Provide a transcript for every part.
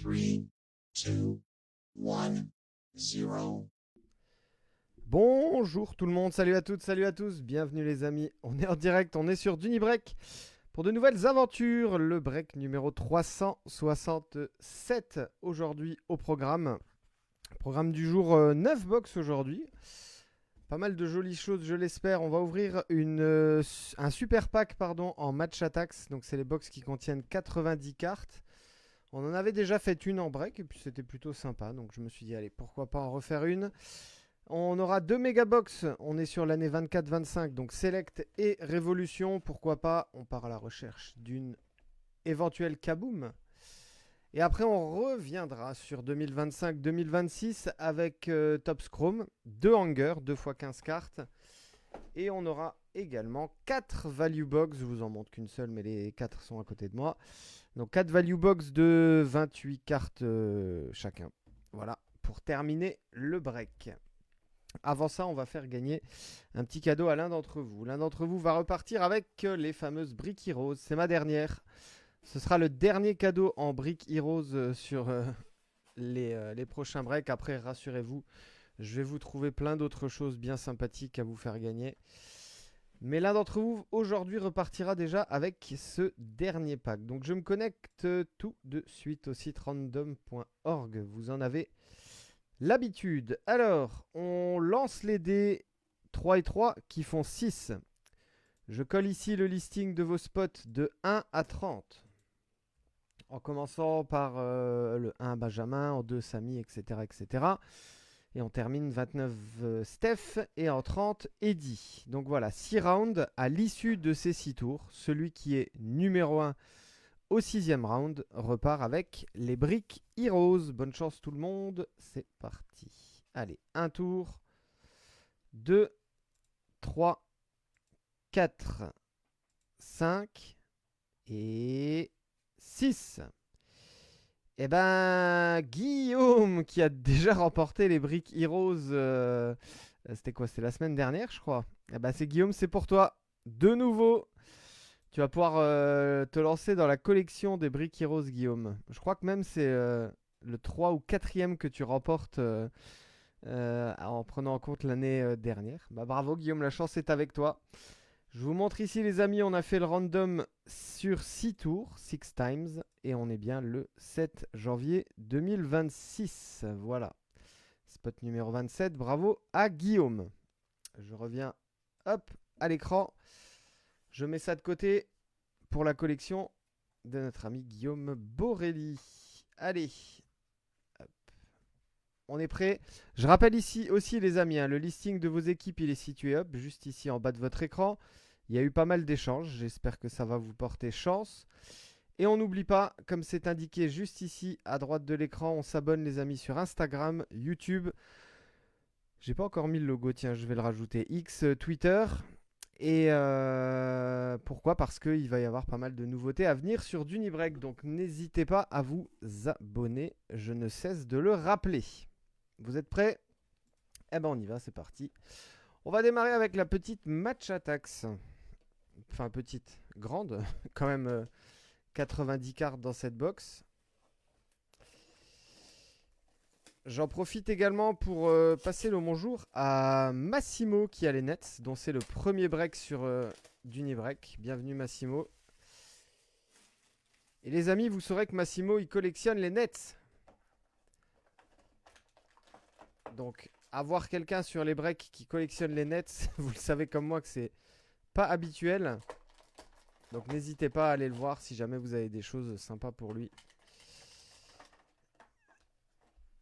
3, 2, 1, 0. Bonjour tout le monde, salut à toutes, salut à tous, bienvenue les amis, on est en direct, on est sur Dunibreak pour de nouvelles aventures, le break numéro 367 aujourd'hui au programme. Programme du jour 9 box aujourd'hui, pas mal de jolies choses je l'espère, on va ouvrir un super pack en match attacks, donc c'est les box qui contiennent 90 cartes. On en avait déjà fait une en break et puis c'était plutôt sympa, donc je me suis dit allez pourquoi pas en refaire une. On aura deux mégabox, on est sur l'année 24-25, donc Select et Révolution, pourquoi pas, on part à la recherche d'une éventuelle Kaboom. Et après on reviendra sur 2025-2026 avec Top Chrome, 2 hangers, 2 x 15 cartes. Et on aura également 4 value box, je vous en montre qu'une seule mais les 4 sont à côté de moi. Donc 4 value box de 28 cartes chacun. Voilà, pour terminer le break. Avant ça, on va faire gagner un petit cadeau à l'un d'entre vous. L'un d'entre vous va repartir avec les fameuses Brick Heroes. C'est ma dernière. Ce sera le dernier cadeau en Brick Heroes sur les prochains breaks. Après, rassurez-vous, je vais vous trouver plein d'autres choses bien sympathiques à vous faire gagner. Mais l'un d'entre vous, aujourd'hui, repartira déjà avec ce dernier pack. Donc, je me connecte tout de suite au site random.org. Vous en avez l'habitude. Alors, on lance les dés 3 et 3 qui font 6. Je colle ici le listing de vos spots de 1 à 30. En commençant par le 1 Benjamin, en 2 Samy, etc., etc. Et on termine 29 Steph et en 30 Eddie. Donc voilà, 6 rounds. À l'issue de ces 6 tours, celui qui est numéro 1 au 6e round repart avec les Brick Heroes. Bonne chance tout le monde, c'est parti. Allez, un tour, 2, 3, 4, 5 et 6. Eh ben, Guillaume qui a déjà remporté les Brick Heroes, c'était quoi? C'était la semaine dernière, je crois. Eh ben, c'est Guillaume, c'est pour toi. De nouveau, tu vas pouvoir te lancer dans la collection des Brick Heroes, Guillaume. Je crois que même c'est le 3 ou 4e que tu remportes en prenant en compte l'année dernière. Bah, bravo, Guillaume, la chance est avec toi. Je vous montre ici, les amis, on a fait le random sur 6 tours, 6 times, et on est bien le 7 janvier 2026. Voilà. Spot numéro 27, bravo à Guillaume. Je reviens, hop, à l'écran. Je mets ça de côté pour la collection de notre ami Guillaume Borelli. Allez, hop. On est prêt. Je rappelle ici aussi, les amis, le listing de vos équipes, il est situé hop, juste ici en bas de votre écran. Il y a eu pas mal d'échanges, j'espère que ça va vous porter chance. Et on n'oublie pas, comme c'est indiqué juste ici à droite de l'écran, on s'abonne les amis sur Instagram, YouTube. J'ai pas encore mis le logo, tiens, je vais le rajouter. X, Twitter. Et pourquoi? Parce qu'il va y avoir pas mal de nouveautés à venir sur Dunibreak. Donc n'hésitez pas à vous abonner, je ne cesse de le rappeler. Vous êtes prêts? Eh ben on y va, c'est parti. On va démarrer avec la petite match attacks. Enfin petite, grande, quand même 90 cartes dans cette box. J'en profite également pour passer le bonjour à Massimo qui a les nets, dont c'est le premier break sur Dunibreak. Bienvenue Massimo. Et les amis, vous saurez que Massimo, il collectionne les nets. Donc, avoir quelqu'un sur les breaks qui collectionne les nets, vous le savez comme moi que c'est pas habituel. Donc, n'hésitez pas à aller le voir si jamais vous avez des choses sympas pour lui.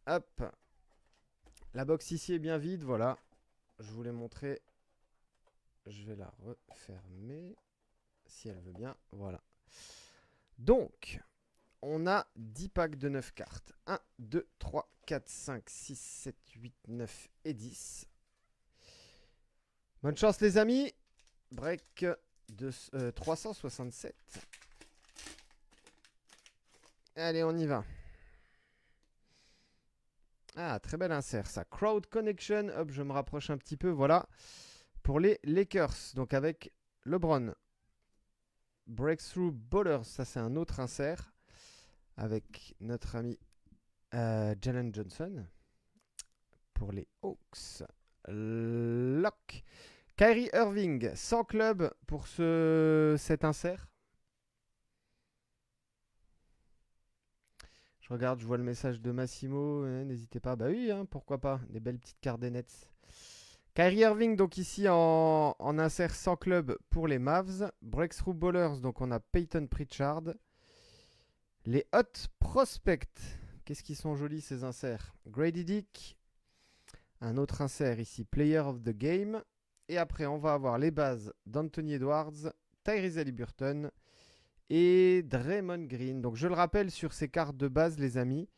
Hop. La box ici est bien vide, voilà. Je vous l'ai montré. Je vais la refermer. Si elle veut bien, voilà. Donc, on a 10 packs de 9 cartes. 1, 2, 3, 4, 5, 6, 7, 8, 9 et 10. Bonne chance les amis. Break de 367. Allez, on y va. Ah, très bel insert ça. Crowd Connection. Hop, je me rapproche un petit peu. Voilà. Pour les Lakers. Donc avec LeBron. Breakthrough Ballers. Ça, c'est un autre insert. Avec notre ami Jalen Johnson pour les Hawks. Lock. Kyrie Irving, sans club pour cet insert. Je regarde, je vois le message de Massimo. N'hésitez pas. Bah oui, hein, pourquoi pas. Des belles petites cartes des Nets. Kyrie Irving, donc ici en insert sans club pour les Mavs. Breakthrough Ballers, donc on a Peyton Pritchard. Les Hot Prospects. Qu'est-ce qu'ils sont jolis ces inserts. Grady Dick. Un autre insert ici, Player of the Game. Et après, on va avoir les bases d'Anthony Edwards, Tyrese Haliburton et Draymond Green. Donc je le rappelle, sur ces cartes de base, les amis,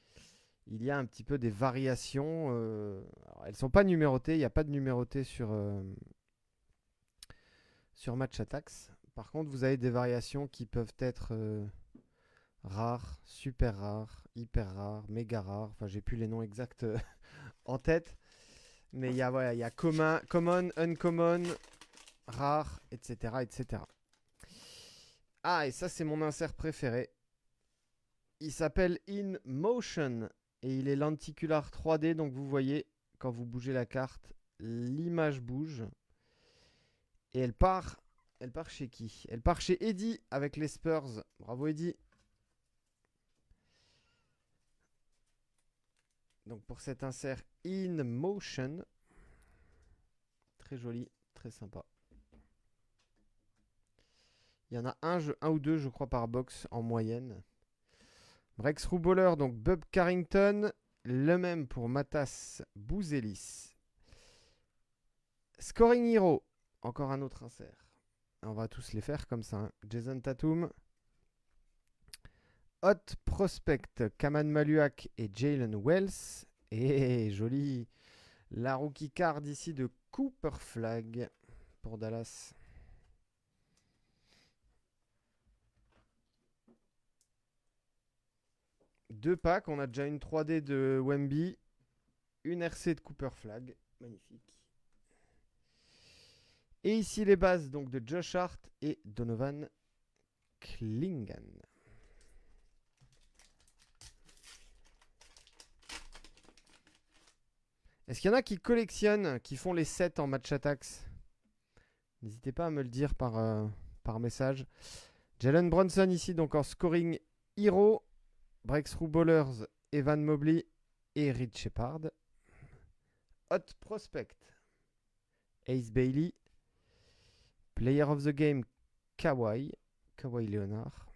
il y a un petit peu des variations. Alors, elles ne sont pas numérotées, il n'y a pas de numéroté sur Match Attacks. Par contre, vous avez des variations qui peuvent être rares, super rares, hyper rares, méga rares. Enfin, j'ai plus les noms exacts en tête. Mais il y a common, uncommon, rare, etc., etc. Ah, et ça, c'est mon insert préféré. Il s'appelle In Motion et il est lenticular 3D. Donc, vous voyez, quand vous bougez la carte, l'image bouge. Et elle part chez qui? Elle part chez Eddie avec les Spurs. Bravo, Eddie. Donc, pour cet insert In Motion, très joli, très sympa. Il y en a un ou deux, je crois, par box en moyenne. Breakthrough Baller, donc Bob Carrington. Le même pour Matas Bouzelis. Scoring Hero, encore un autre insert. On va tous les faire comme ça. Hein. Jason Tatum. Hot Prospect, Kaman Maluak et Jalen Wells. Et joli, la rookie card ici de Cooper Flag pour Dallas. Deux packs, on a déjà une 3D de Wemby, une RC de Cooper Flag, magnifique. Et ici les bases donc de Josh Hart et Donovan Clingan. Est-ce qu'il y en a qui collectionnent, qui font les sets en match attacks? N'hésitez pas à me le dire par message. Jalen Brunson ici donc en scoring hero. Breakthrough Ballers, Evan Mobley et Rich Shepard. Hot Prospect, Ace Bailey. Player of the Game, Kawhi Leonard.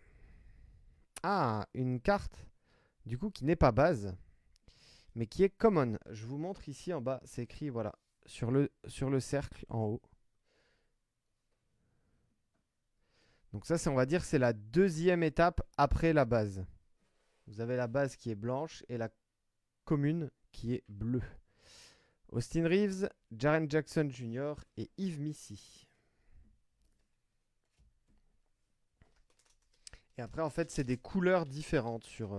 Ah, une carte du coup qui n'est pas base, mais qui est common. Je vous montre ici en bas, c'est écrit voilà sur le cercle en haut. Donc ça, on va dire, c'est la deuxième étape après la base. Vous avez la base qui est blanche et la commune qui est bleue. Austin Reeves, Jaren Jackson Jr. et Yves Missy. Et après, en fait, c'est des couleurs différentes sur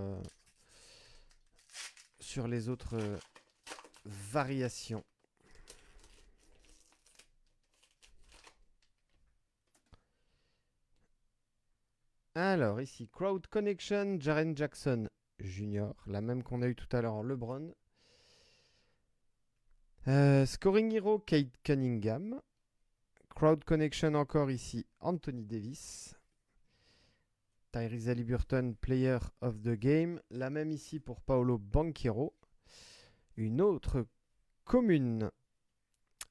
les autres variations. Alors, ici, Crowd Connection, Jaren Jackson Jr., la même qu'on a eu tout à l'heure en LeBron. Scoring Hero, Kate Cunningham. Crowd Connection encore ici, Anthony Davis. Tyrese Haliburton, Player of the Game. La même ici pour Paolo Banchero. Une autre commune,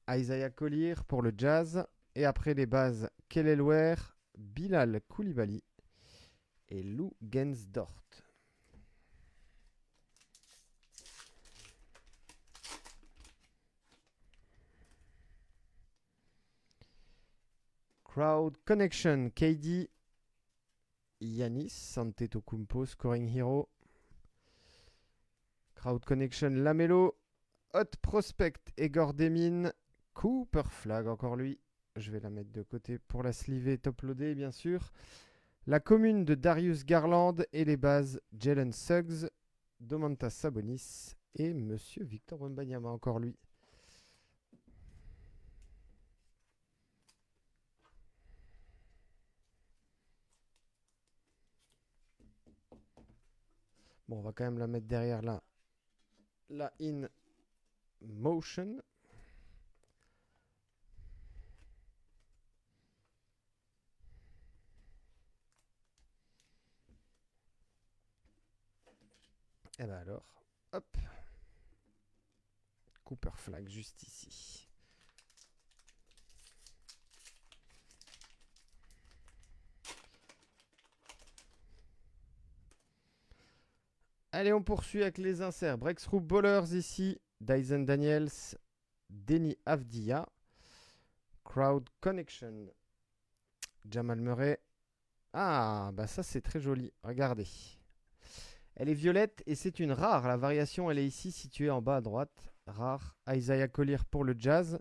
Isaiah Collier pour le Jazz. Et après les bases, Kelly Ware, Bilal Koulibaly et Lou Gensdort. Crowd Connection, KD, Yanis Antetokounmpo, Scoring Hero. Crowd Connection, Lamelo, Hot Prospect, Egor Demin, Cooper Flag, encore lui. Je vais la mettre de côté pour la sliver top loadée, bien sûr. La commune de Darius Garland et les bases Jalen Suggs, Domantas Sabonis et Monsieur Victor Wembanyama, encore lui. Bon, on va quand même la mettre derrière là la in motion. Et ben alors, hop. Cooper Flag juste ici. Allez, on poursuit avec les inserts. Breakthrough Bowlers ici. Dyson Daniels, Denny Avdia. Crowd Connection. Jamal Murray. Ah, bah ça c'est très joli. Regardez. Elle est violette et c'est une rare. La variation, elle est ici située en bas à droite. Rare. Isaiah Collier pour le Jazz.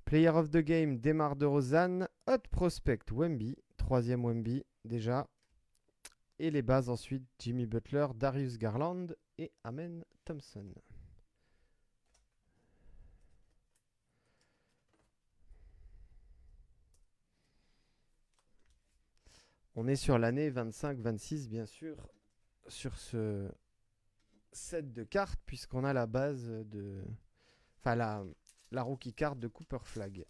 Player of the Game, Demar DeRozan. Hot Prospect, Wemby. Troisième Wemby déjà. Et les bases ensuite, Jimmy Butler, Darius Garland et Amen Thompson. On est sur l'année 25-26, bien sûr, sur ce set de cartes, puisqu'on a la base de... Enfin, la rookie card de Cooper Flag.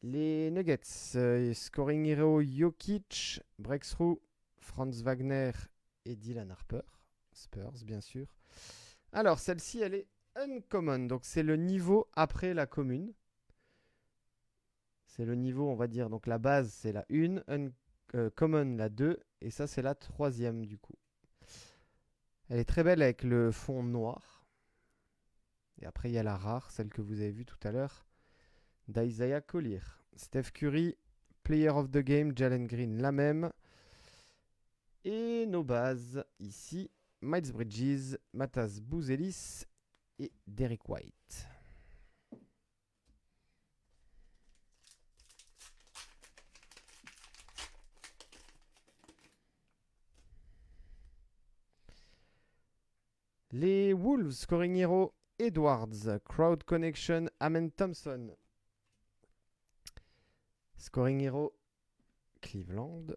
Les Nuggets, Scoring Hero Jokic, Breakthrough, Franz Wagner et Dylan Harper. Spurs, bien sûr. Alors, celle-ci, elle est uncommon. Donc, c'est le niveau après la commune. C'est le niveau, on va dire. Donc, la base, c'est la 1. Common, la 2. Et ça, c'est la 3e, du coup. Elle est très belle avec le fond noir. Et après, il y a la rare, celle que vous avez vue tout à l'heure, d'Isaiah Collier. Steph Curry, Player of the Game, Jalen Green, la même. Et nos bases, ici, Miles Bridges, Matas Bouzelis et Derek White. Les Wolves, Scoring Hero, Edwards, Crowd Connection, Amen Thompson. Scoring Hero, Cleveland.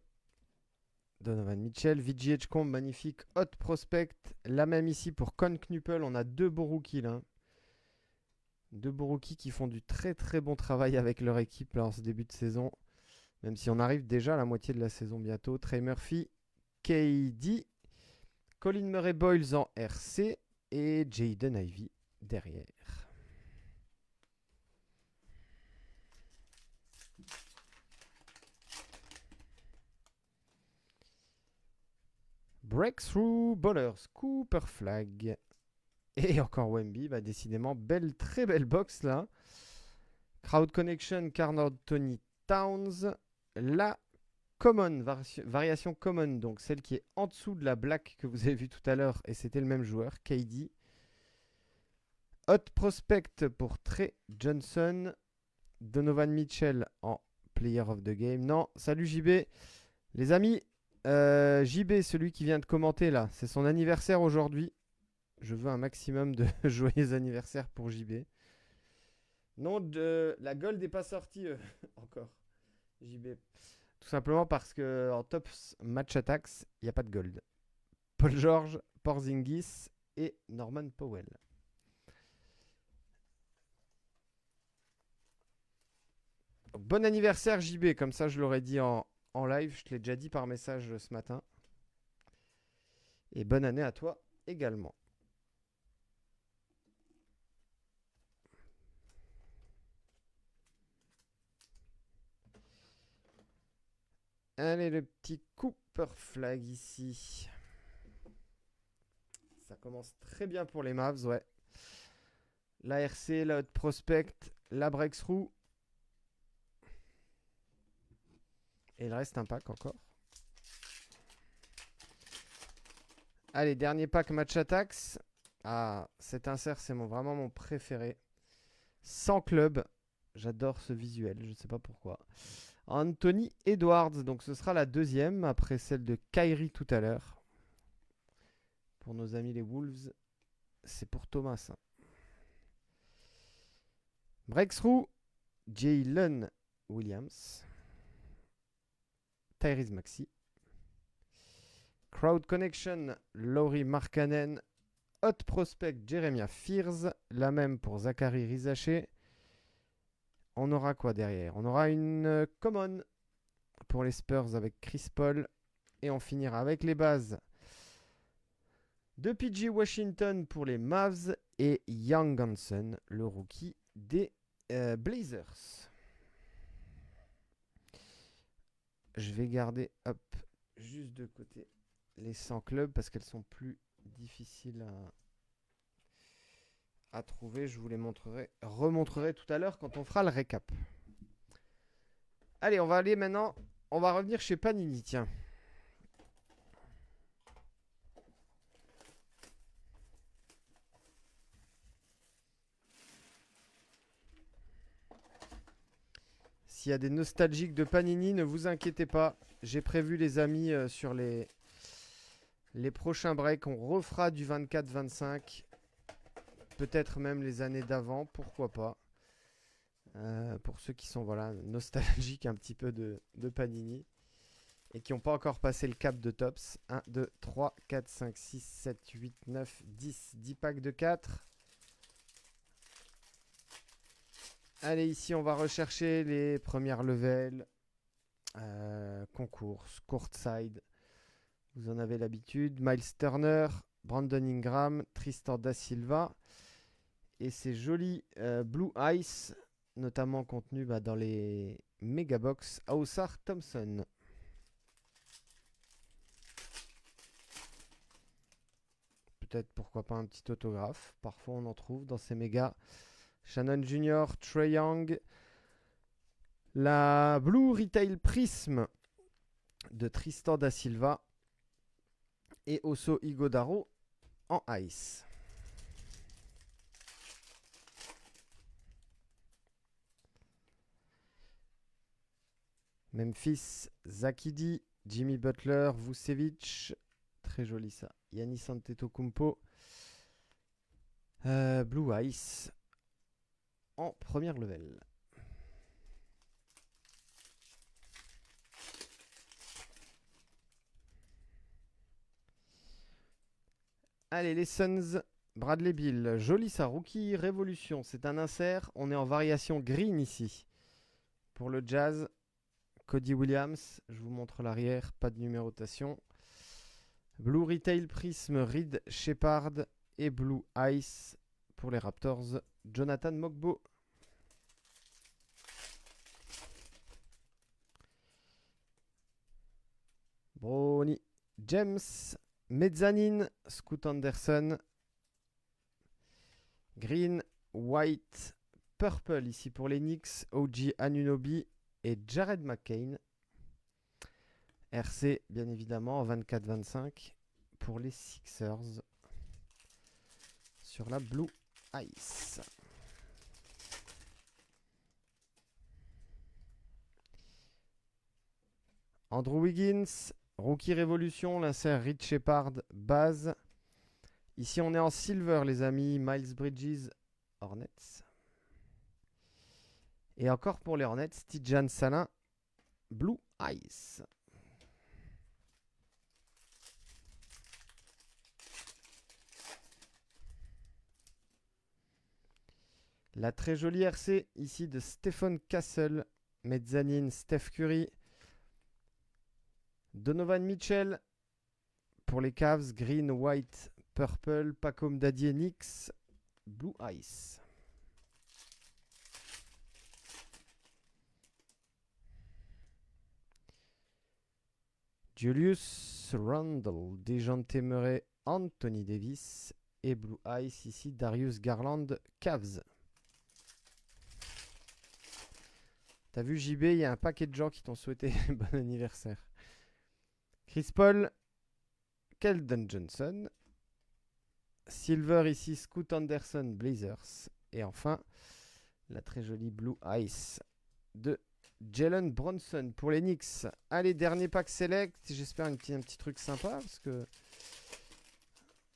Donovan Mitchell, VGH Combe, magnifique. Hot Prospect, la même ici pour Con Knuppel. On a deux beaux rookies là. Deux beaux rookies qui font du très très bon travail avec leur équipe là en ce début de saison. Même si on arrive déjà à la moitié de la saison bientôt. Trey Murphy, KD, Colin Murray Boyles en RC et Jaden Ivey derrière. Breakthrough Bowlers, Cooper Flag. Et encore Wemby, bah décidément, belle, très belle box là. Crowd Connection, Karl Anthony Towns. La common, variation common, donc celle qui est en dessous de la black que vous avez vue tout à l'heure, et c'était le même joueur, KD. Hot Prospect pour Trey Johnson. Donovan Mitchell en Player of the Game. Non, salut JB. Les amis, JB, celui qui vient de commenter là, c'est son anniversaire aujourd'hui. Je veux un maximum de joyeux anniversaire pour JB. Non, la gold n'est pas sortie encore, JB. Tout simplement parce que en top match attacks, il n'y a pas de gold. Paul George, Porzingis et Norman Powell. Bon anniversaire JB, comme ça je l'aurais dit en live, je te l'ai déjà dit par message ce matin. Et bonne année à toi également. Allez, le petit Cooper Flag ici. Ça commence très bien pour les Mavs, ouais. La RC, la Hot Prospect, la Breakthrough. Et il reste un pack encore. Allez, dernier pack Match Attacks. Ah, cet insert, c'est vraiment mon préféré. 100 clubs. J'adore ce visuel, je ne sais pas pourquoi. Anthony Edwards, donc ce sera la deuxième, après celle de Kyrie tout à l'heure. Pour nos amis les Wolves, c'est pour Thomas. Breakthrough, Jalen Williams. Tyrese Maxey. Crowd Connection, Lauri Markkanen. Hot Prospect, Jeremiah Fears. La même pour Zachary Rizaché. On aura quoi derrière? On aura une common pour les Spurs avec Chris Paul. Et on finira avec les bases de PG Washington pour les Mavs et Young Hanson, le rookie des Blazers. Je vais garder juste de côté les 100 clubs parce qu'elles sont plus difficiles à trouver. Je vous les remontrerai tout à l'heure quand on fera le récap. Allez, on va aller maintenant. On va revenir chez Panini, tiens. S'il y a des nostalgiques de Panini, ne vous inquiétez pas. J'ai prévu, les amis, sur les prochains breaks, on refera du 24-25. Peut-être même les années d'avant, pourquoi pas. Pour ceux qui sont nostalgiques un petit peu de Panini et qui n'ont pas encore passé le cap de Tops. 1, 2, 3, 4, 5, 6, 7, 8, 9, 10. 10 packs de 4. Allez, ici, on va rechercher les premières levels, concours, courtside. Vous en avez l'habitude. Miles Turner, Brandon Ingram, Tristan Da Silva. Et ces jolis Blue Ice, notamment contenus dans les Megabox, Ausar Thompson. Peut-être, pourquoi pas, un petit autographe. Parfois, on en trouve dans ces mégas. Shannon Jr., Trae Young. La Blue Retail Prism de Tristan Da Silva. Et Oso Ighodaro en Ice. Memphis, Zakidi, Jimmy Butler, Vucevic. Très joli ça. Giannis Antetokounmpo. Blue Ice. En première level. Allez, les Suns, Bradley Beal. Joli ça, rookie révolution. C'est un insert. On est en variation green ici. Pour le Jazz, Cody Williams. Je vous montre l'arrière, pas de numérotation. Blue Retail Prism, Reed Shepard. Et Blue Ice pour les Raptors, Jonathan Mogbo. Bronny James, Mezzanine, Scoot Anderson. Green, White, Purple ici pour les Knicks, OG Anunoby et Jared McCain. RC bien évidemment en 24-25 pour les Sixers sur la Blue Ice. Andrew Wiggins, Rookie Révolution, l'insert Reed Shepard, base. Ici on est en silver les amis, Miles Bridges, Hornets. Et encore pour les Hornets, Tidjane Salin, Blue Ice. La très jolie RC ici de Stephen Castle, Mezzanine, Steph Curry, Donovan Mitchell pour les Cavs, Green, White, Purple, Pacom Dadier, Knicks, Blue Ice. Julius Randle, Dejounte Murray, Anthony Davis et Blue Ice ici, Darius Garland, Cavs. T'as vu JB, il y a un paquet de gens qui t'ont souhaité bon anniversaire. Chris Paul, Keldon Johnson. Silver ici, Scoot Anderson, Blazers. Et enfin, la très jolie Blue Ice de Jalen Bronson pour les Knicks. Allez, dernier pack select. J'espère un petit truc sympa parce que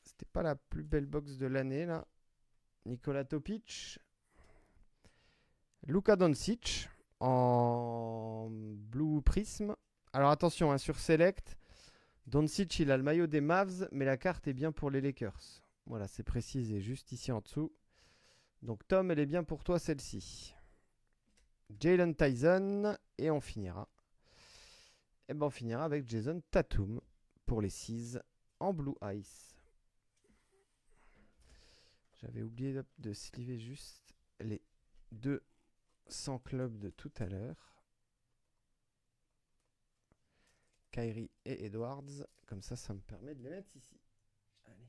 c'était pas la plus belle box de l'année là. Nikola Topic. Luka Doncic en Blue Prism. Alors attention, hein, sur Select, Doncic il a le maillot des Mavs, mais la carte est bien pour les Lakers. Voilà, c'est précisé juste ici en dessous. Donc Tom, elle est bien pour toi celle-ci. Jalen Tyson, et on finira. Et ben on finira avec Jason Tatum pour les Seas en Blue Ice. J'avais oublié de sliver juste les 200 clubs de tout à l'heure. Kyrie et Edwards. Comme ça me permet de les mettre ici. Allez.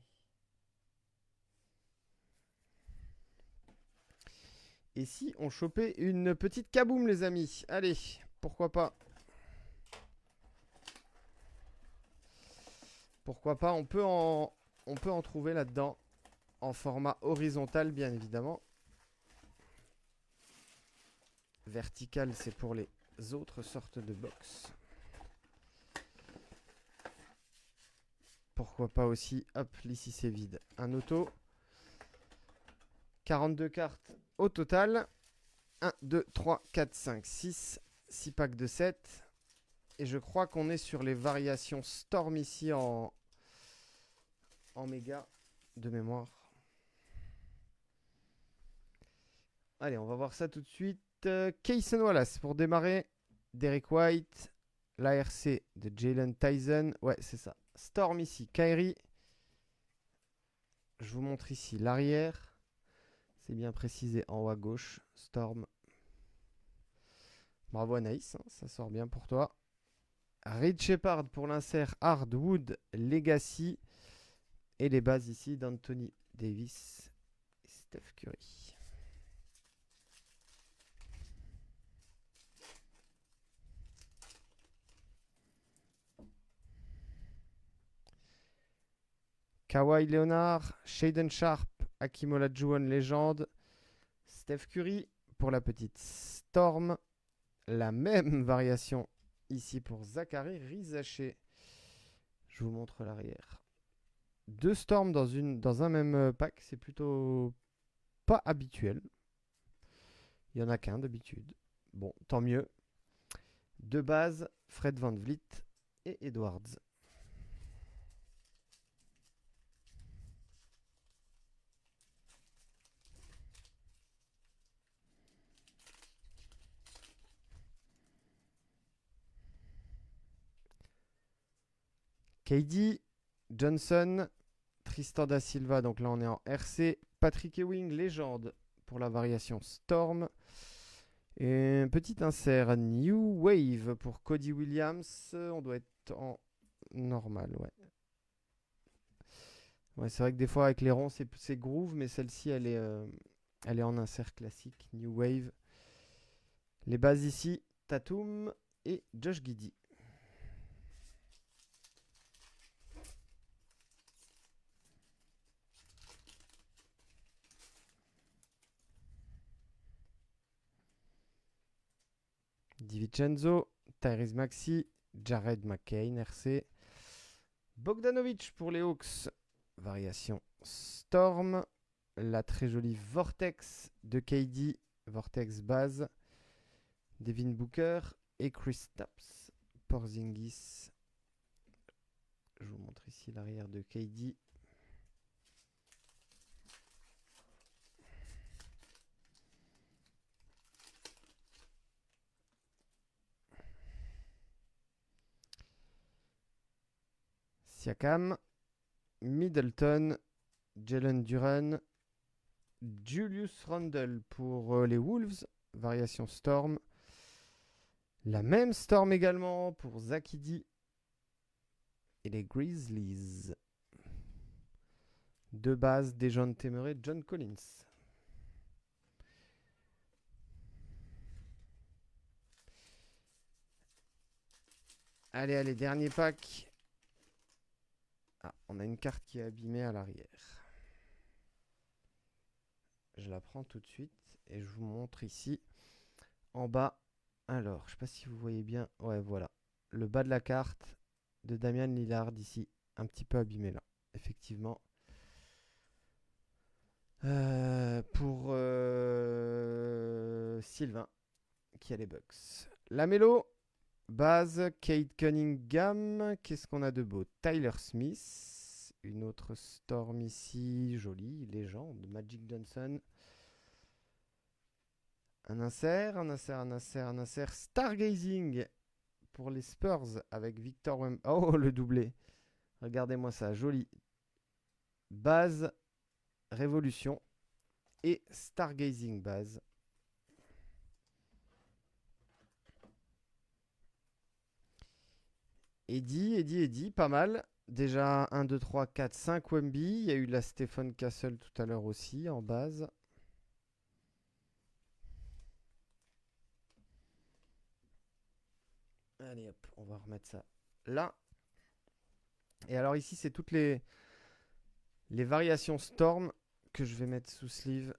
Et si on chopait une petite kaboom, les amis? Allez, pourquoi pas? Pourquoi pas? On peut en trouver là-dedans. En format horizontal, bien évidemment. Vertical, c'est pour les autres sortes de box. Pourquoi pas aussi? Hop, ici c'est vide. Un auto. 42 cartes au total. 1, 2, 3, 4, 5, 6. 6 packs de 7. Et je crois qu'on est sur les variations Storm ici en méga de mémoire. Allez, on va voir ça tout de suite. Kayson Wallace pour démarrer. Derek White. L'ARC de Jalen Tyson. Ouais, c'est ça. Storm ici. Kyrie. Je vous montre ici l'arrière. C'est bien précisé en haut à gauche. Storm. Bravo Anaïs, hein, ça sort bien pour toi. Reed Shepard pour l'insert Hardwood Legacy. Et les bases ici d'Anthony Davis et Steph Curry. Kawhi Leonard, Shaden Sharp, Hakeem Olajuwon légende, Steph Curry pour la petite Storm. La même variation ici pour Zachary Rizaché. Je vous montre l'arrière. 2 Storms dans un même pack, c'est plutôt pas habituel. Il n'y en a qu'un d'habitude. Bon, tant mieux. 2 bases, Fred VanVleet et Edwards. KD, Johnson, Tristan da Silva, donc là on est en RC. Patrick Ewing, légende pour la variation Storm. Et un petit insert New Wave pour Cody Williams. On doit être en normal, ouais. Ouais, c'est vrai que des fois avec les ronds c'est groove, mais celle-ci elle est en insert classique. New Wave. Les bases ici, Tatum et Josh Giddey. DiVincenzo, Tyrese Maxey, Jared McCain, RC. Bogdanovic pour les Hawks, variation Storm. La très jolie Vortex de KD, Vortex base. Devin Booker et Chris Tapps. Porzingis. Je vous montre ici l'arrière de KD. Siakam, Middleton, Jalen Duren, Julius Randle pour les Wolves, variation Storm. La même Storm également pour Zakidi et les Grizzlies. 2 bases, Dejounte Murray, John Collins. Allez, dernier pack. Ah, on a une carte qui est abîmée à l'arrière. Je la prends tout de suite et je vous montre ici en bas. Alors, je ne sais pas si vous voyez bien. Ouais, voilà. Le bas de la carte de Damian Lillard ici. Un petit peu abîmé là. Effectivement. Pour Sylvain qui a les Bucks. Lamelo, Base, Kate Cunningham. Qu'est-ce qu'on a de beau? Tyler Smith. Une autre Storm ici. Jolie, légende. Magic Johnson. Un insert, un insert, un insert, un insert. Stargazing pour les Spurs avec Victor Wem. Oh, le doublé. Regardez-moi ça, joli. Base, Révolution et Stargazing base. Eddie, pas mal. Déjà 1, 2, 3, 4, 5 Wemby. Il y a eu la Stephen Castle tout à l'heure aussi en base. Allez hop, on va remettre ça là. Et alors ici, c'est toutes les variations Storm que je vais mettre sous sleeve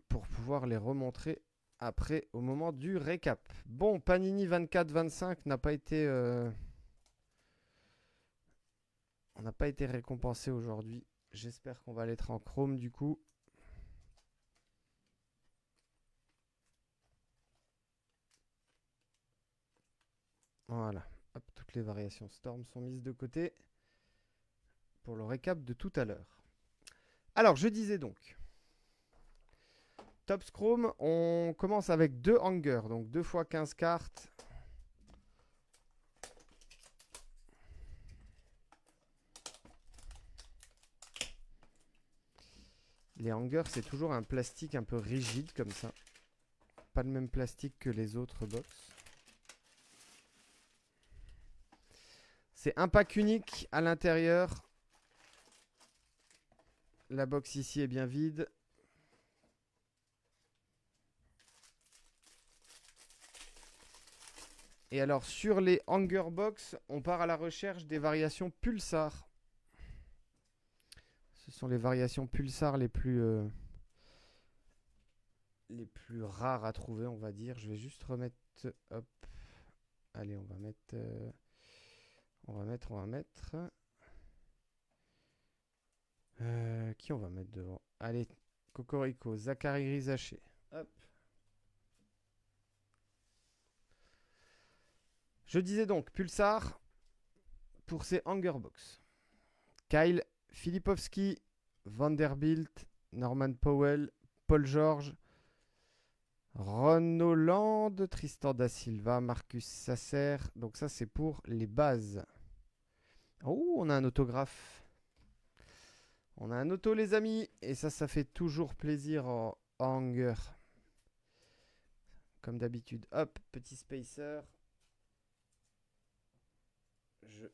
pour pouvoir les remontrer après au moment du récap. Bon, Panini 24-25 n'a pas été... On n'a pas été récompensé aujourd'hui. J'espère qu'on va l'être en chrome du coup. Voilà. Hop, toutes les variations Storm sont mises de côté pour le récap de tout à l'heure. Alors, je disais donc. Topps Chrome, on commence avec 2 hangers, donc 2 fois 15 cartes. Les hangers, c'est toujours un plastique un peu rigide comme ça. Pas le même plastique que les autres box. C'est un pack unique à l'intérieur. La box ici est bien vide. Et alors sur les hanger box, on part à la recherche des variations Pulsar. Ce sont les variations Pulsar les plus rares à trouver, on va dire. Je vais juste remettre... Hop. Allez, on va mettre... On va mettre... qui on va mettre devant? Allez, Cocorico, Zachary Rizaché. Hop. Je disais donc, Pulsar pour ces hanger box. Kyle Filipovski, Vanderbilt, Norman Powell, Paul George, Ron Holland, Tristan da Silva, Marcus Sasser. Donc ça, c'est pour les bases. Oh, on a un autographe. On a un auto, les amis. Et ça fait toujours plaisir en hanger. Comme d'habitude. Hop, petit spacer. Je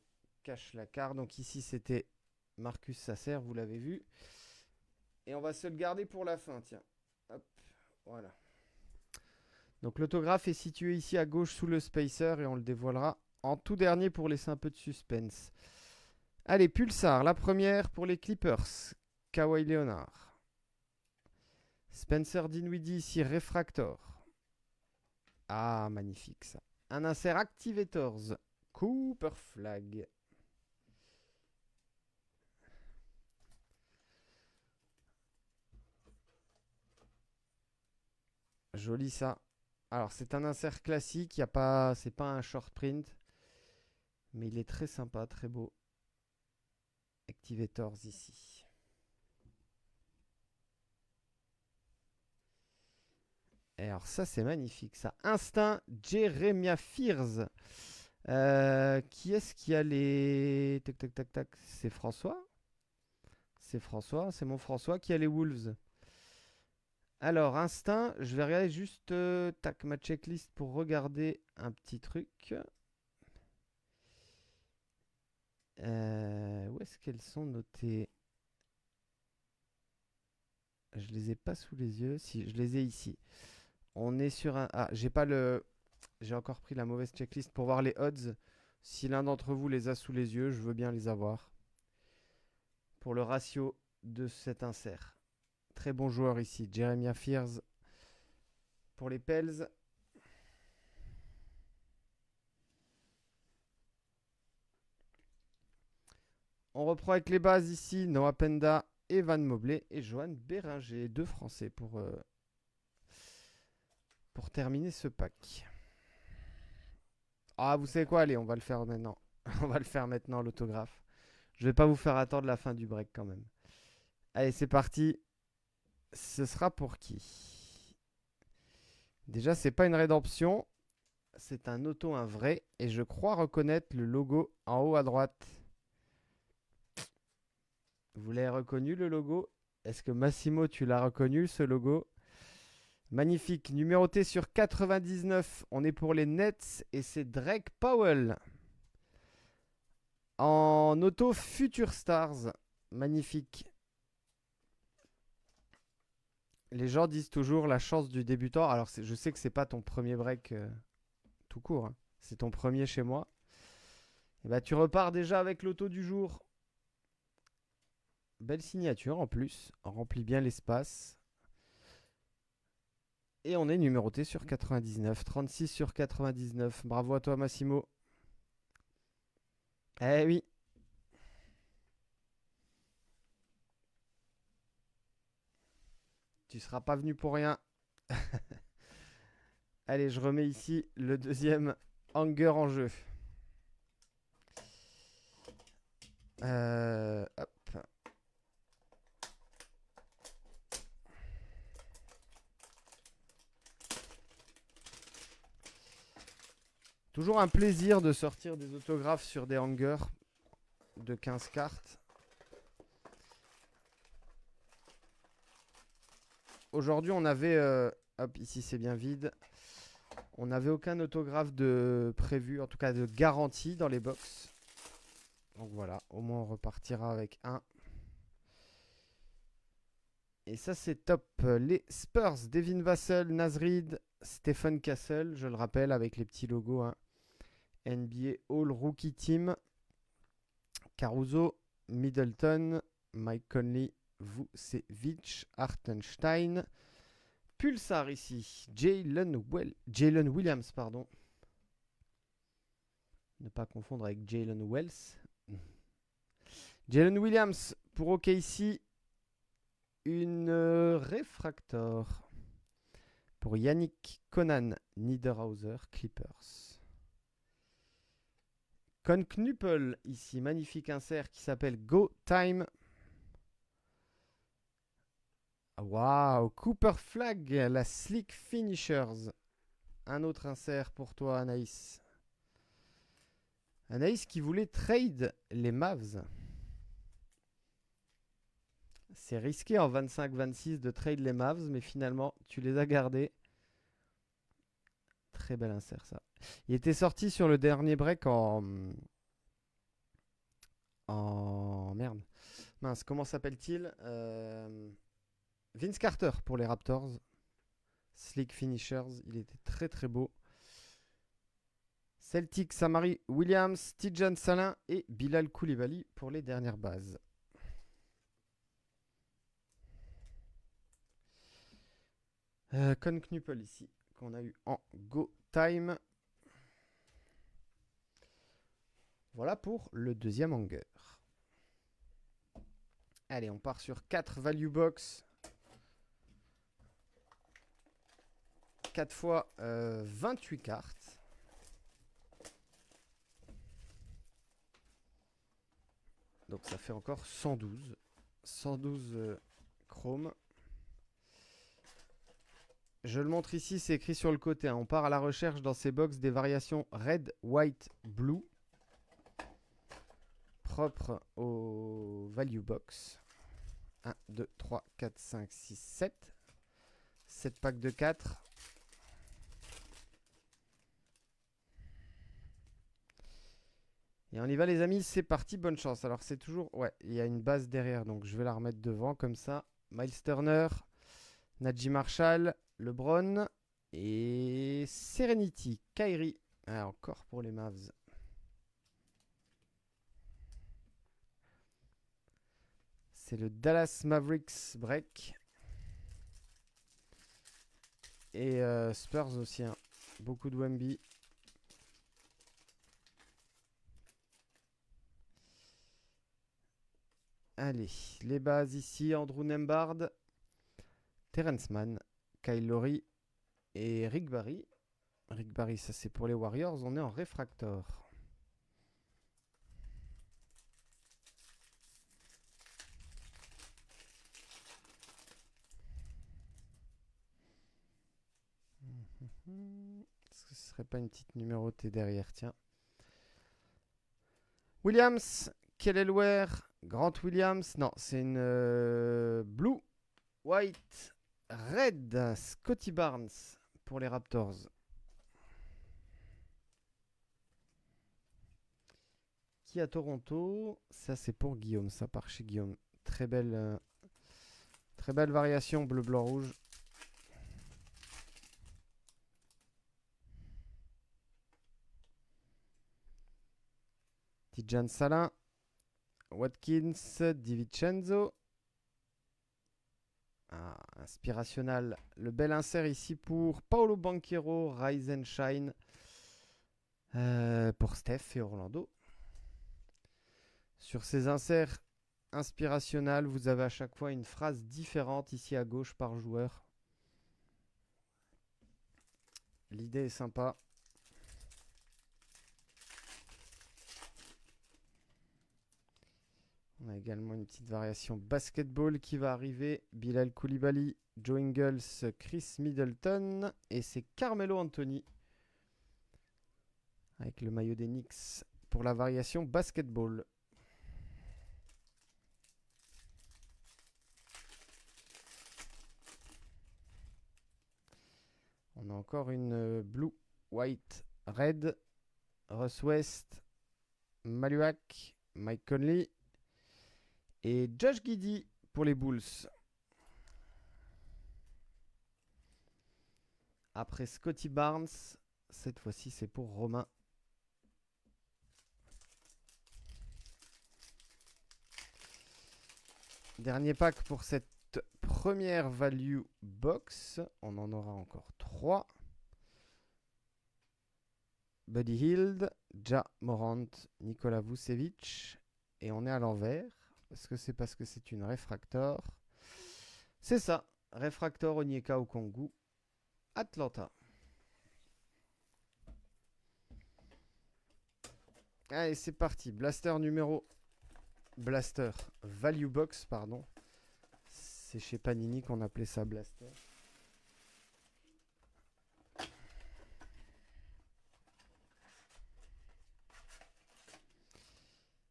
cache la carte. Donc ici, c'était Marcus Sasser, vous l'avez vu. Et on va se le garder pour la fin, tiens. Hop, voilà. Donc l'autographe est situé ici à gauche sous le spacer et on le dévoilera en tout dernier pour laisser un peu de suspense. Allez, Pulsar, la première pour les Clippers. Kawhi Leonard. Spencer Dinwiddie ici, Refractor. Ah, magnifique ça. Un insert Activators. Cooper Flag. Joli ça. Alors c'est un insert classique, y a pas, c'est pas un short print, mais il est très sympa, très beau. Activators ici. Et alors ça c'est magnifique ça. Instinct Jeremiah Fears. Qui est-ce qui a les... Tac tac tac tac. C'est François. C'est François, c'est mon François qui a les Wolves. Alors, Instinct, je vais regarder juste tac, ma checklist pour regarder un petit truc. Où est-ce qu'elles sont notées? Je les ai pas sous les yeux. Si, je les ai ici. On est sur un... Ah, j'ai pas le... J'ai encore pris la mauvaise checklist pour voir les odds. Si l'un d'entre vous les a sous les yeux, je veux bien les avoir. Pour le ratio de cet insert. Très bon joueur ici. Jeremiah Fears pour les Pels. On reprend avec les bases ici. Noah Penda, Evan Mobley et Johan Béringer. 2 Français pour terminer ce pack. Ah, vous savez quoi? Allez, on va le faire maintenant. On va le faire maintenant, l'autographe. Je vais pas vous faire attendre la fin du break quand même. Allez, c'est parti. Ce sera pour qui? Déjà, c'est pas une rédemption. C'est un auto, un vrai. Et je crois reconnaître le logo en haut à droite. Vous l'avez reconnu, le logo? Est-ce que Massimo, tu l'as reconnu, ce logo? Magnifique. Numéroté sur 99. On est pour les Nets et c'est Drake Powell. En auto Future Stars. Magnifique. Les gens disent toujours la chance du débutant. Alors, je sais que c'est pas ton premier break tout court, hein. C'est ton premier chez moi. Et bah, tu repars déjà avec l'auto du jour. Belle signature en plus. On remplit bien l'espace. Et on est numéroté sur 99. 36 sur 99. Bravo à toi, Massimo. Eh oui. Tu seras pas venu pour rien. Allez, je remets ici le deuxième hanger en jeu. Hop. Toujours un plaisir de sortir des autographes sur des hangers de 15 cartes. Aujourd'hui, on avait... hop, ici c'est bien vide. On n'avait aucun autographe de prévu, en tout cas de garantie dans les box. Donc voilà, au moins on repartira avec un. Et ça c'est top. Les Spurs, Devin Vassell, Nasrid, Stephen Castle, je le rappelle avec les petits logos, hein. NBA All Rookie Team, Caruso, Middleton, Mike Conley, Vucevic, Hartenstein, Pulsar ici, Jalen Williams, pardon. Ne pas confondre avec Jalen Wells. Jalen Williams pour OKC, une réfractor pour Yannick Conan Niederhauser, Clippers. Con Knuppel ici, magnifique insert qui s'appelle Go Time. Waouh, Cooper Flag, la Slick Finishers. Un autre insert pour toi, Anaïs. Anaïs qui voulait trade les Mavs. C'est risqué en 25-26 de trade les Mavs, mais finalement, tu les as gardés. Très bel insert, ça. Il était sorti sur le dernier break en... Merde. Mince, comment s'appelle-t-il Vince Carter pour les Raptors. Slick Finishers, il était très très beau. Celtic, Samari Williams, Tidjane Salin et Bilal Koulibaly pour les dernières bases. Con Knuppel ici, qu'on a eu en Go Time. Voilà pour le deuxième hanger. Allez, on part sur 4 value box. 4 fois 28 cartes. Donc ça fait encore 112. 112 chrome. Je le montre ici, c'est écrit sur le côté, hein. On part à la recherche dans ces box des variations red, white, blue. Propre au value box. 1, 2, 3, 4, 5, 6, 7. 7 packs de 4. Et on y va les amis, c'est parti, bonne chance. Alors c'est toujours... Ouais, il y a une base derrière, donc je vais la remettre devant comme ça. Miles Turner, Najee Marshall, LeBron et Serenity, Kyrie. Ah, encore pour les Mavs. C'est le Dallas Mavericks break. Et Spurs aussi, hein. Beaucoup de Wemby. Allez, les bases ici, Andrew Nembhard, Terrence Mann, Kyle Lowry et Rick Barry. Rick Barry, ça c'est pour les Warriors. On est en réfractor. Est-ce que ce serait pas une petite numérotée derrière? Tiens. Williams, Kelelware, Grant Williams. Non, c'est une Blue, White, Red, Scotty Barnes pour les Raptors. Qui à Toronto? Ça c'est pour Guillaume, ça part chez Guillaume. Très belle variation bleu, blanc, rouge. Tijan Salin, Watkins, DiVincenzo. Ah, inspirational. Le bel insert ici pour Paolo Banchero, Rise and Shine. Pour Steph et Orlando. Sur ces inserts inspirationnels, vous avez à chaque fois une phrase différente ici à gauche par joueur. L'idée est sympa. On a également une petite variation basketball qui va arriver. Bilal Koulibaly, Joe Ingles, Chris Middleton. Et c'est Carmelo Anthony. Avec le maillot des Knicks pour la variation basketball. On a encore une blue, white, red. Russ West, Maluak, Mike Conley. Et Josh Giddey pour les Bulls. Après Scotty Barnes, cette fois-ci c'est pour Romain. Dernier pack pour cette première value box. On en aura encore 3. Buddy Hield, Ja Morant, Nikola Vucevic. Et on est à l'envers. Est-ce que c'est parce que c'est une réfractor? C'est ça. Réfractor Onyeka Okongwu, Atlanta. Allez, c'est parti. Blaster Value Box, pardon. C'est chez Panini qu'on appelait ça Blaster.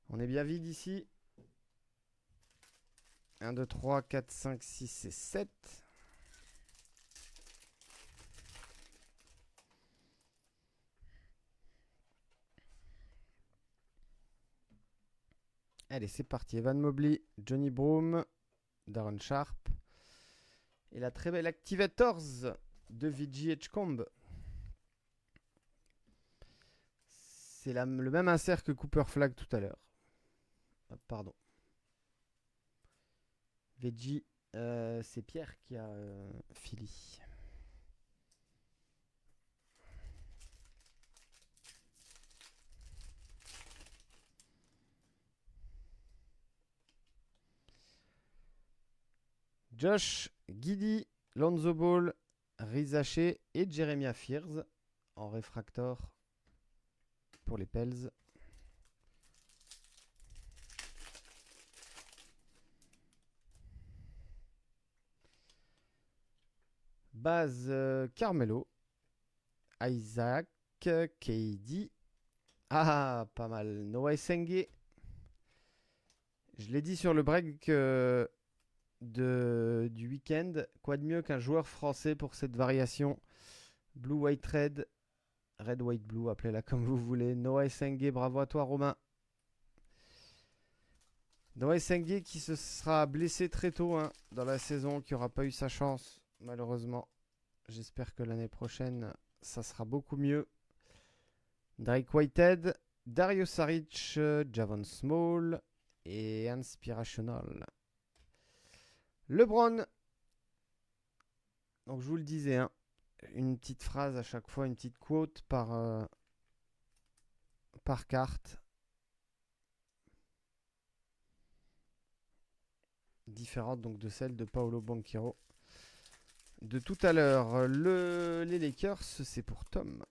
On est bien vide ici. 1, 2, 3, 4, 5, 6 et 7. Allez, c'est parti. Evan Mobley, Johnny Broom, Darren Sharp. Et la très belle Activators de VG Edgecombe. C'est le même insert que Cooper Flag tout à l'heure. Pardon. VG, c'est Pierre qui a Philly. Josh Giddey, Lonzo Ball, Rizaché et Jeremiah Fears en réfractor pour les Pels. Base Carmelo, Isaac, KD. Ah, pas mal. Noah Senge. Je l'ai dit sur le break du week-end. Quoi de mieux qu'un joueur français pour cette variation? Blue, white, red. Red, white, blue, appelez-la comme vous voulez. Noah Senge, bravo à toi Romain. Noah Senge qui se sera blessé très tôt dans la saison, qui n'aura pas eu sa chance malheureusement. J'espère que l'année prochaine, ça sera beaucoup mieux. Drake Whitehead, Dario Saric, Javon Small et Inspirational. LeBron. Donc je vous le disais, une petite phrase à chaque fois, une petite quote par carte. Différente donc de celle de Paolo Banchero. de tout à l'heure. Les Lakers, c'est pour Tom.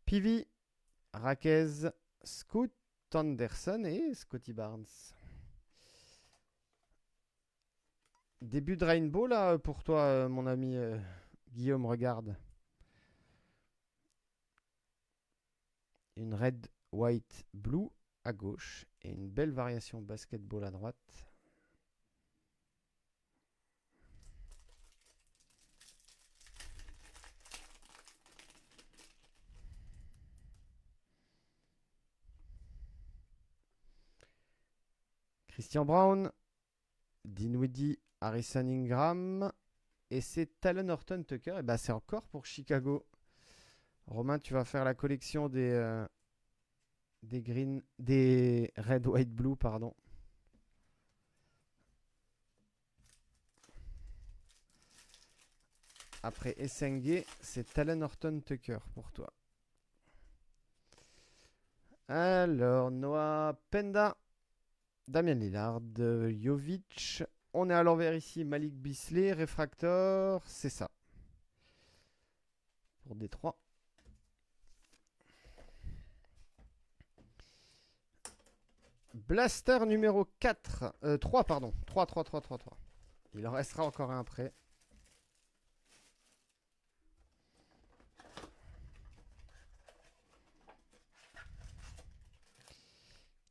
Pivi, Raquez, Scoot Anderson et Scotty Barnes. Début de Rainbow là pour toi, mon ami Guillaume, regarde. Une red, white, blue à gauche et une belle variation basketball à droite. Christian Brown, Dinwiddie, Harrison Ingram et c'est Talon Horton Tucker. Et bah c'est encore pour Chicago. Romain, tu vas faire la collection des green, des red, white, blue, pardon. Après Essengue, c'est Talon Horton Tucker pour toi. Alors, Noah Penda, Damien Lillard, Jovic. On est à l'envers ici, Malik Beasley, Refractor, c'est ça. Pour Détroit. Blaster numéro 4. 3, pardon. 3. Il en restera encore un après.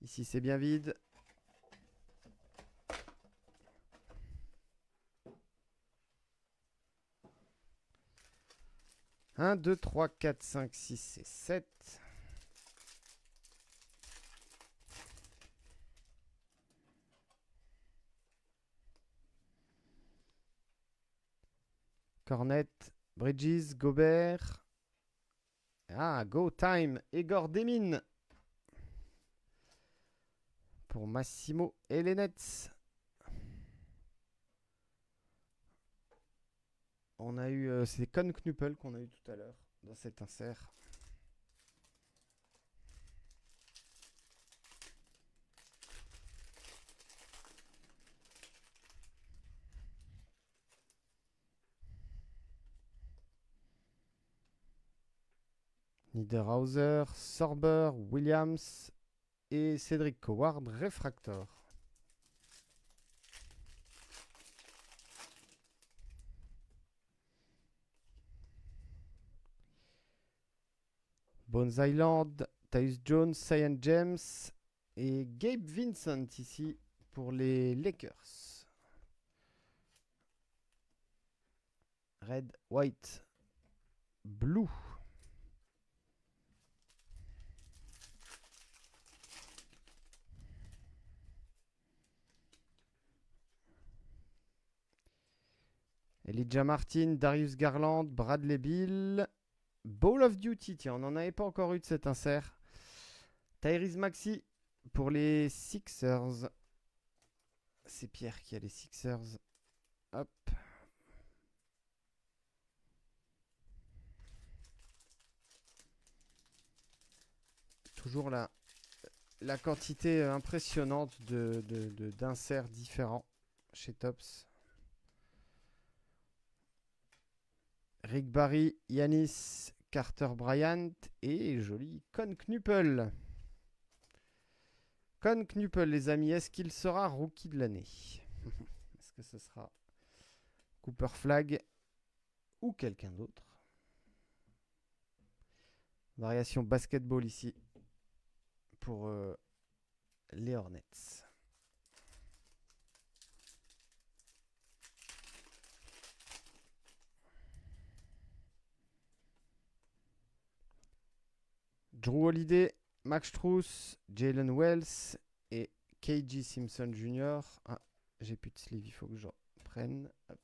Ici, c'est bien vide. 1, 2, 3, 4, 5, 6 et 7. Cornet, Bridges, Gobert. Ah, Go Time, Igor Demine. Pour Massimo et les Nets. On a eu, c'est Con Knuppel qu'on a eu tout à l'heure dans cet insert. Niederhauser, Sorber, Williams et Cédric Coward, Refractor. Bones Island, Tyus Jones, Cyan James et Gabe Vincent ici pour les Lakers. Red, white, blue. Elijah Martin, Darius Garland, Bradley Beal, Ball of Duty. Tiens, on n'en avait pas encore eu de cet insert. Tyrese Maxey pour les Sixers. C'est Pierre qui a les Sixers. Hop. Toujours la quantité impressionnante d'inserts différents chez Topps. Rick Barry, Yanis, Carter Bryant et joli Con Knuppel. Con Knuppel, les amis, est-ce qu'il sera rookie de l'année? Est-ce que ce sera Cooper Flag ou quelqu'un d'autre? Variation basketball ici pour les Hornets. Drew Holiday, Max Strus, Jalen Wells et KG Simpson Jr. Ah, j'ai plus de sleeve, il faut que j'en prenne. Hop.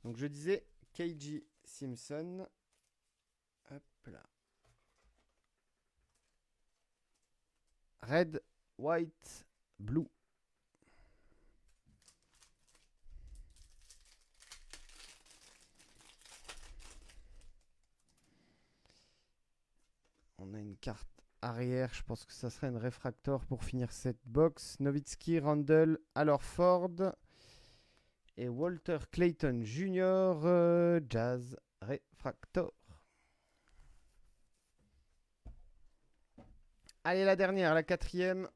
Donc je disais KG Simpson. Hop là. Red, white, blue. On a une carte arrière. Je pense que ça serait une réfractor pour finir cette box. Nowitzki, Randall, alors Ford et Walter Clayton Jr. Jazz réfractor. Allez, la dernière, la quatrième.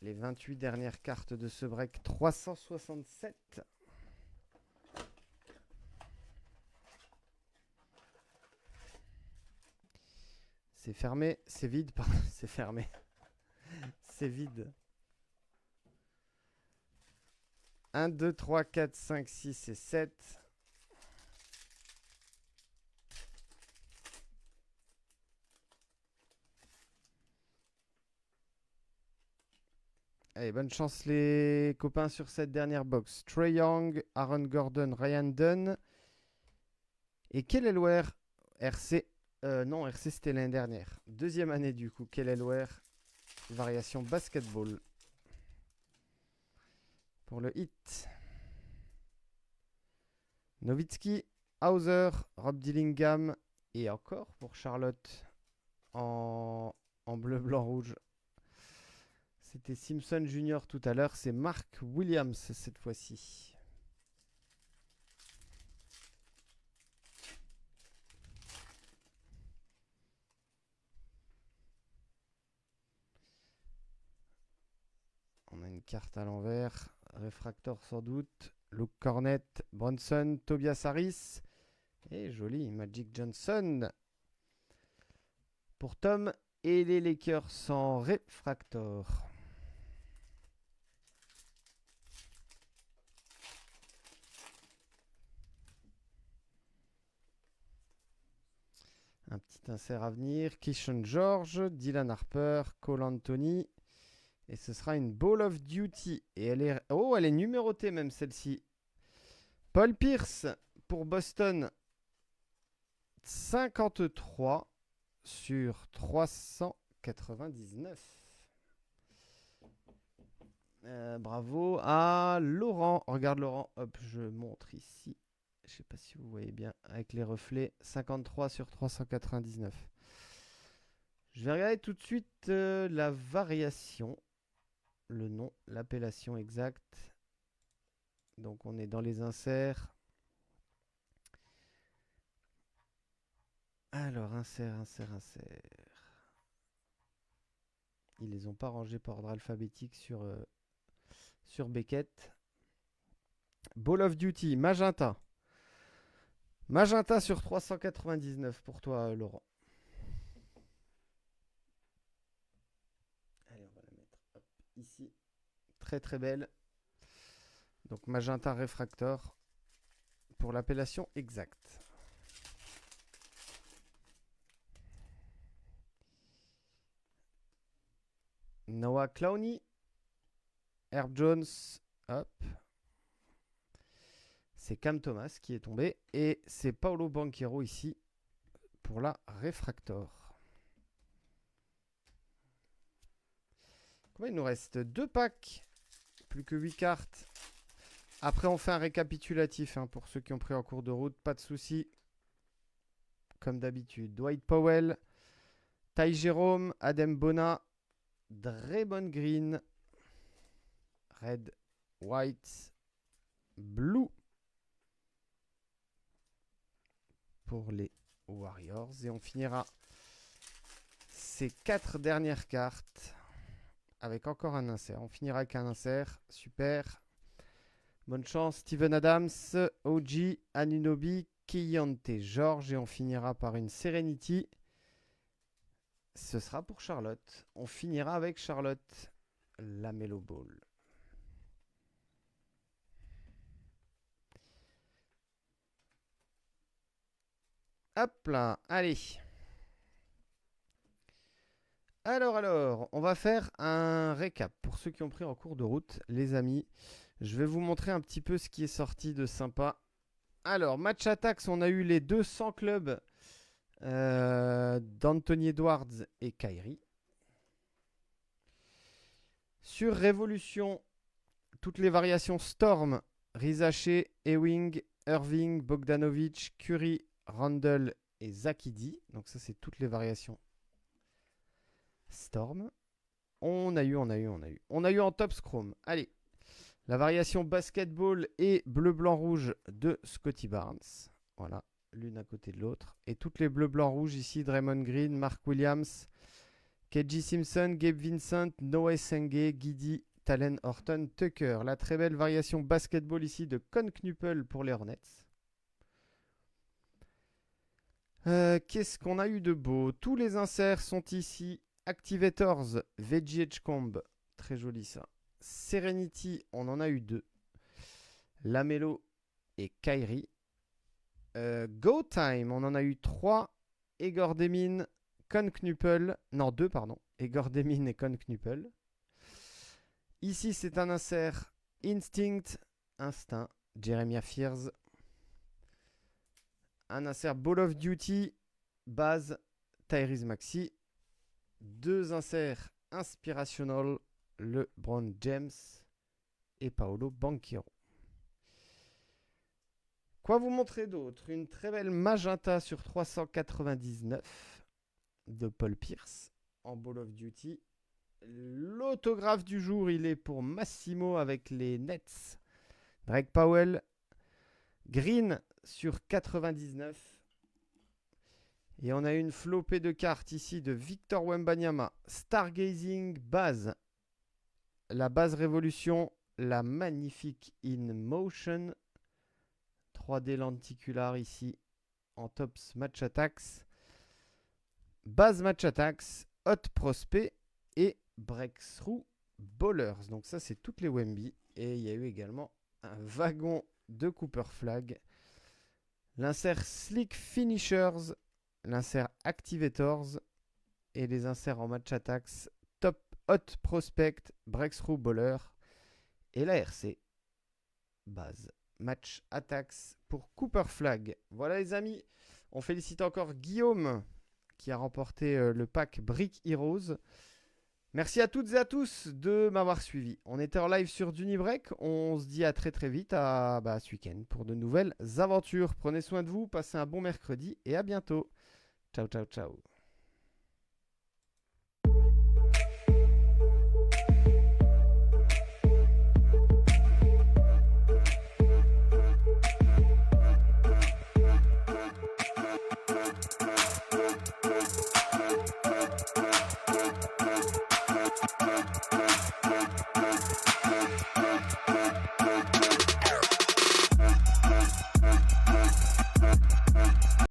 Les 28 dernières cartes de ce break 367. C'est fermé, c'est vide, pardon, c'est fermé. C'est vide. 1, 2, 3, 4, 5, 6 et 7. Allez, bonne chance les copains sur cette dernière box. Trae Young, Aaron Gordon, Ryan Dunn. Et Kelly Ware, RC. Non, RC c'était l'année dernière. Deuxième année du coup, Kelly Ware. Variation basketball. Pour le hit. Nowitzki, Hauser, Rob Dillingham. Et encore pour Charlotte en bleu, blanc, rouge. C'était Simpson Jr. tout à l'heure. C'est Mark Williams cette fois-ci. On a une carte à l'envers. Réfractor sans doute. Luke Cornett, Bronson, Tobias Harris. Et joli, Magic Johnson. Pour Tom et les Lakers sans réfractor. Un petit insert à venir. Keyshawn George, Dylan Harper, Cole Anthony. Et ce sera une Ball of Duty. Et elle est... Oh, elle est numérotée même celle-ci. Paul Pierce pour Boston. 53 sur 399. Bravo à Laurent. Regarde Laurent. Hop, je montre ici. Je ne sais pas si vous voyez bien avec les reflets. 53 sur 399. Je vais regarder tout de suite la variation. Le nom, l'appellation exacte. Donc on est dans les inserts. Alors, insert. Ils les ont pas rangés par ordre alphabétique sur Beckett. Ball of Duty, magenta. Magenta sur 399 pour toi, Laurent. Allez, on va la mettre ici. Très très belle. Donc magenta réfractor pour l'appellation exacte. Noah Clowney, Herb Jones, hop. C'est Cam Thomas qui est tombé. Et c'est Paolo Banchero ici pour la réfractor. Combien il nous reste 2 packs. Plus que 8 cartes. Après, on fait un récapitulatif hein, pour ceux qui ont pris en cours de route. Pas de souci. Comme d'habitude. Dwight Powell, Ty Jerome, Adem Bona, Draymond Green, Red, White, Blue pour les Warriors. Et on finira ces 4 dernières cartes avec encore un insert. On finira avec un insert. Super. Bonne chance. Steven Adams, OG, Anunoby, Keyonte George. Et on finira par une Serenity. Ce sera pour Charlotte. On finira avec Charlotte. La Melo Ball. Hop là. Allez. Alors, on va faire un récap. Pour ceux qui ont pris en cours de route, les amis, je vais vous montrer un petit peu ce qui est sorti de sympa. Alors, match attacks, on a eu les 200 clubs d'Anthony Edwards et Kyrie. Sur Révolution, toutes les variations Storm, Rizaché, Ewing, Irving, Bogdanovic, Curry, Randall et Zakidi. Donc ça, c'est toutes les variations Storm. On a eu en top Chrome. Allez, la variation basketball et bleu-blanc-rouge de Scotty Barnes. Voilà, l'une à côté de l'autre. Et toutes les bleus-blancs-rouges ici, Draymond Green, Mark Williams, KG Simpson, Gabe Vincent, Noah Senge, Giddy, Talen Horton, Tucker. La très belle variation basketball ici de Con Knuppel pour les Hornets. Qu'est-ce qu'on a eu de beau? Tous les inserts sont ici. Activators, Veggie Edgecomb, très joli ça. Serenity, on en a eu 2. Lamelo et Kyrie. Go Time, on en a eu 3. Egor Demin, Con Knuppel. Non, 2, pardon. Egor Demin et Con Knuppel. Ici, c'est un insert Instinct, Jeremiah Fears. Un insert Ball of Duty, base, Tyrese Maxey. 2 inserts Inspirational, LeBron James et Paolo Banchero. Quoi vous montrer d'autre? Une très belle magenta sur 399 de Paul Pierce en Ball of Duty. L'autographe du jour, il est pour Massimo avec les Nets. Drake Powell. Green sur 99. Et on a une flopée de cartes ici de Victor Wembanyama. Stargazing base. La base Révolution. La magnifique In Motion. 3D lenticular ici. En tops Match Attacks. Base Match Attacks. Hot Prospect. Et Breakthrough Ballers. Donc ça, c'est toutes les Wemby. Et il y a eu également un wagon de Cooper Flag. L'insert Slick Finishers. L'insert Activators et les inserts en Match Attacks Top Hot Prospect, Breakthrough Baller et la RC base Match Attacks pour Cooper Flag. Voilà les amis, on félicite encore Guillaume qui a remporté le pack Brick Heroes. Merci à toutes et à tous de m'avoir suivi. On était en live sur Dunibreak. On se dit à très très vite à ce week-end pour de nouvelles aventures. Prenez soin de vous, passez un bon mercredi et à bientôt. Ciao, ciao, ciao.